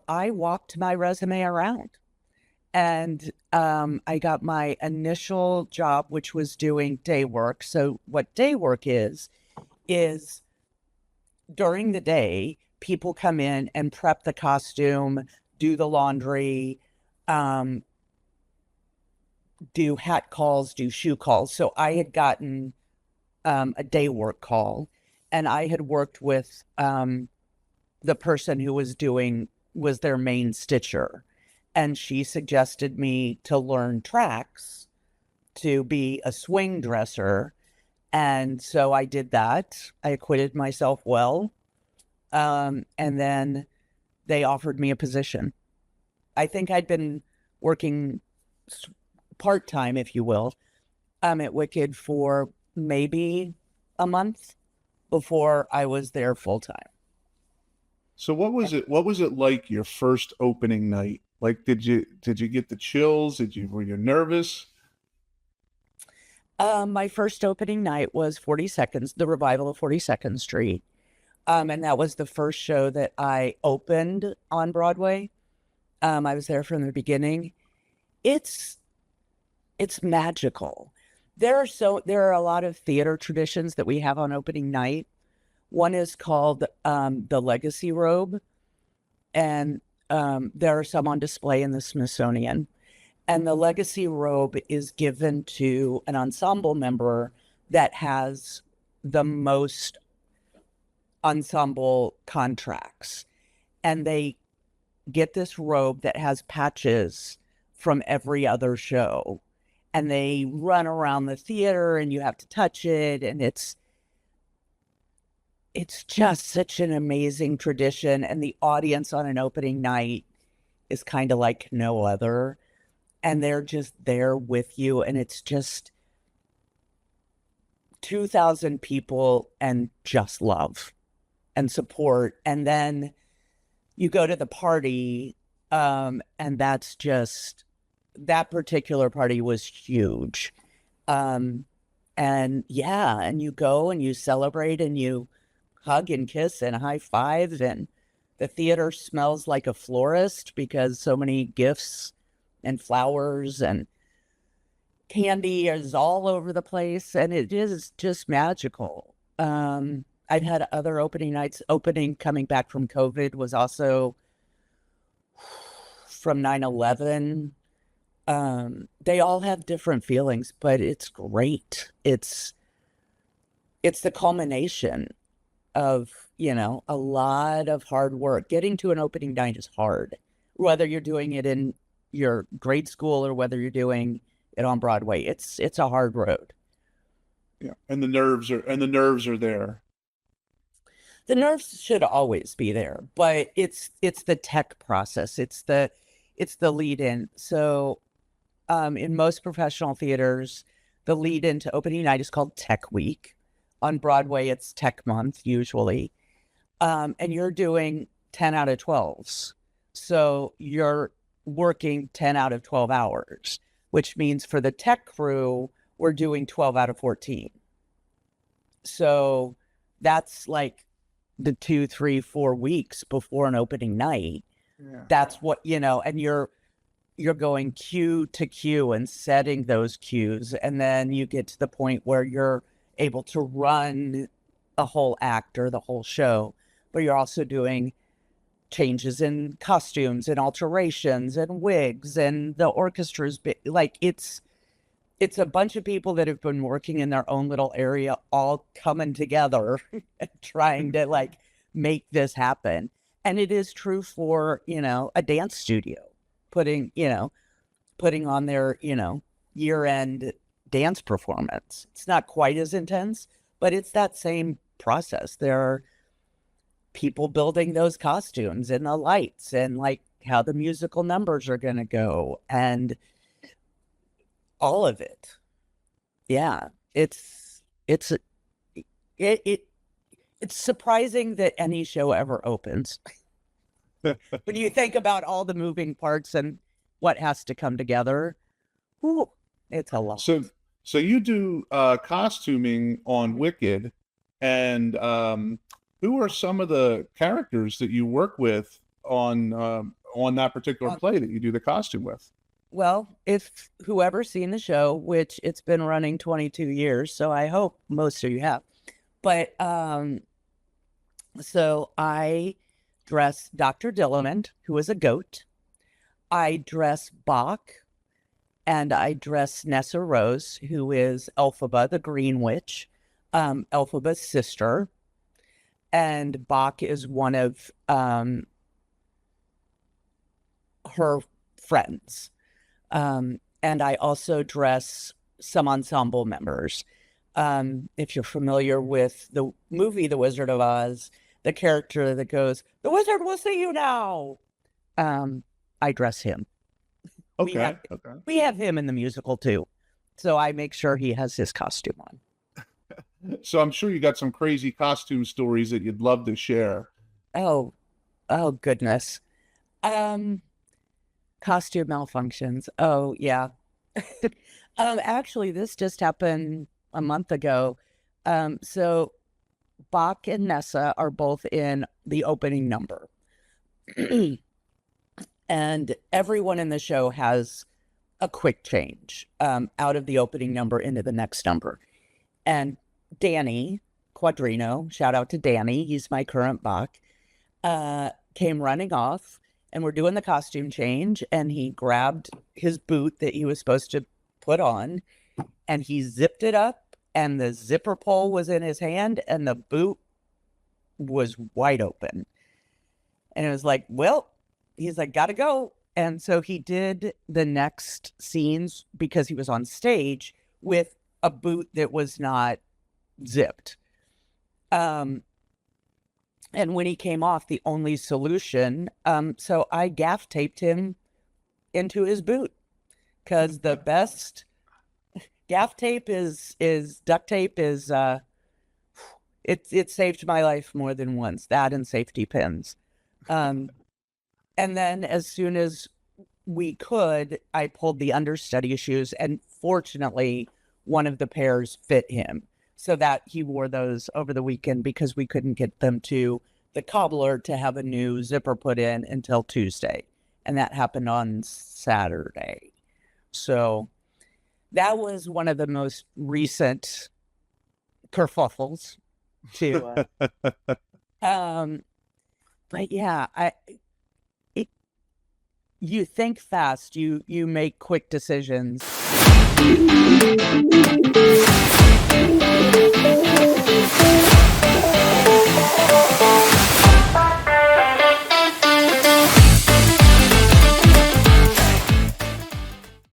I walked my resume around. And I got my initial job, which was doing day work. So what day work is during the day, people come in and prep the costume, do the laundry, um, do hat calls, do shoe calls. So I had gotten a day work call, and I had worked with the person who was their main stitcher. And she suggested me to learn tracks to be a swing dresser. And so I did that. I acquitted myself well. And then they offered me a position. I think I'd been working part-time, if you will, at Wicked for maybe a month before I was there full-time. So what was it like your first opening night? Like, did you get the chills? Were you nervous? My first opening night was 42nd, the revival of 42nd Street. And that was the first show that I opened on Broadway. I was there from the beginning. It's magical. There are a lot of theater traditions that we have on opening night. One is called the Legacy Robe, and there are some on display in the Smithsonian. And the Legacy Robe is given to an ensemble member that has the most ensemble contracts. And they get this robe that has patches from every other show. And they run around the theater and you have to touch it. And it's just such an amazing tradition. And the audience on an opening night is kind of like no other. And they're just there with you. And it's just 2,000 people and just love and support. And then you go to the party, and that's just, that particular party was huge. And yeah, and you go and you celebrate and you hug and kiss and high five, and the theater smells like a florist because so many gifts and flowers and candy is all over the place, and it is just magical. I've had other opening nights. Coming back from COVID was also from 9/11. They all have different feelings, but it's great. It's the culmination of, a lot of hard work. Getting to an opening night is hard, whether you're doing it in your grade school or whether you're doing it on Broadway. It's a hard road. Yeah, and the nerves are there. The nerves should always be there, but it's the tech process. It's the lead in. So in most professional theaters, the lead into opening night is called Tech Week. On Broadway, it's Tech Month usually. And you're doing 10 out of 12s. So you're working 10 out of 12 hours, which means for the tech crew, we're doing 12 out of 14. So that's like the 2, 3, 4 weeks before an opening night. Yeah. That's what, and you're going cue to cue and setting those cues. And then you get to the point where you're able to run a whole act or the whole show, but you're also doing changes in costumes and alterations and wigs, and the orchestra's like, it's a bunch of people that have been working in their own little area, all coming together and trying to like make this happen. And it is true for, a dance studio putting on their, year-end dance performance. It's not quite as intense, but it's that same process. There are people building those costumes and the lights and like how the musical numbers are going to go and all of it. Yeah, it's surprising that any show ever opens. When you think about all the moving parts and what has to come together, whew, it's a lot. So you do costuming on Wicked, and who are some of the characters that you work with on that particular play that you do the costume with? Well, if whoever's seen the show, which it's been running 22 years, so I hope most of you have. But so I dress Dr. Dillamond, who is a goat. I dress Bach, and I dress Nessa Rose, who is Elphaba, the Green Witch, Elphaba's sister. And Bach is one of her friends. And I also dress some ensemble members. If you're familiar with the movie The Wizard of Oz, the character that goes, "The wizard will see you now." I dress him. Okay. We have him in the musical too. So I make sure he has his costume on. So I'm sure you got some crazy costume stories that you'd love to share. Oh goodness. Costume malfunctions. Oh yeah. Actually, this just happened a month ago. So Bach and Nessa are both in the opening number. And everyone in the show has a quick change out of the opening number into the next number. And Danny Quadrino, shout out to Danny, he's my current Bach, came running off, and we're doing the costume change, and he grabbed his boot that he was supposed to put on, and he zipped it up, and the zipper pole was in his hand, and the boot was wide open. And it was like, well, he's like, gotta go. And so he did the next scenes, because he was on stage, with a boot that was not zipped. And when he came off, the only solution, so I gaff taped him into his boot, because the best gaff tape is duct tape is it saved my life more than once. That and safety pins. And then as soon as we could, I pulled the understudy shoes, and fortunately one of the pairs fit him, so that he wore those over the weekend, because we couldn't get them to the cobbler to have a new zipper put in until Tuesday. And that happened on Saturday. So that was one of the most recent kerfuffles to, but yeah, you think fast, you make quick decisions.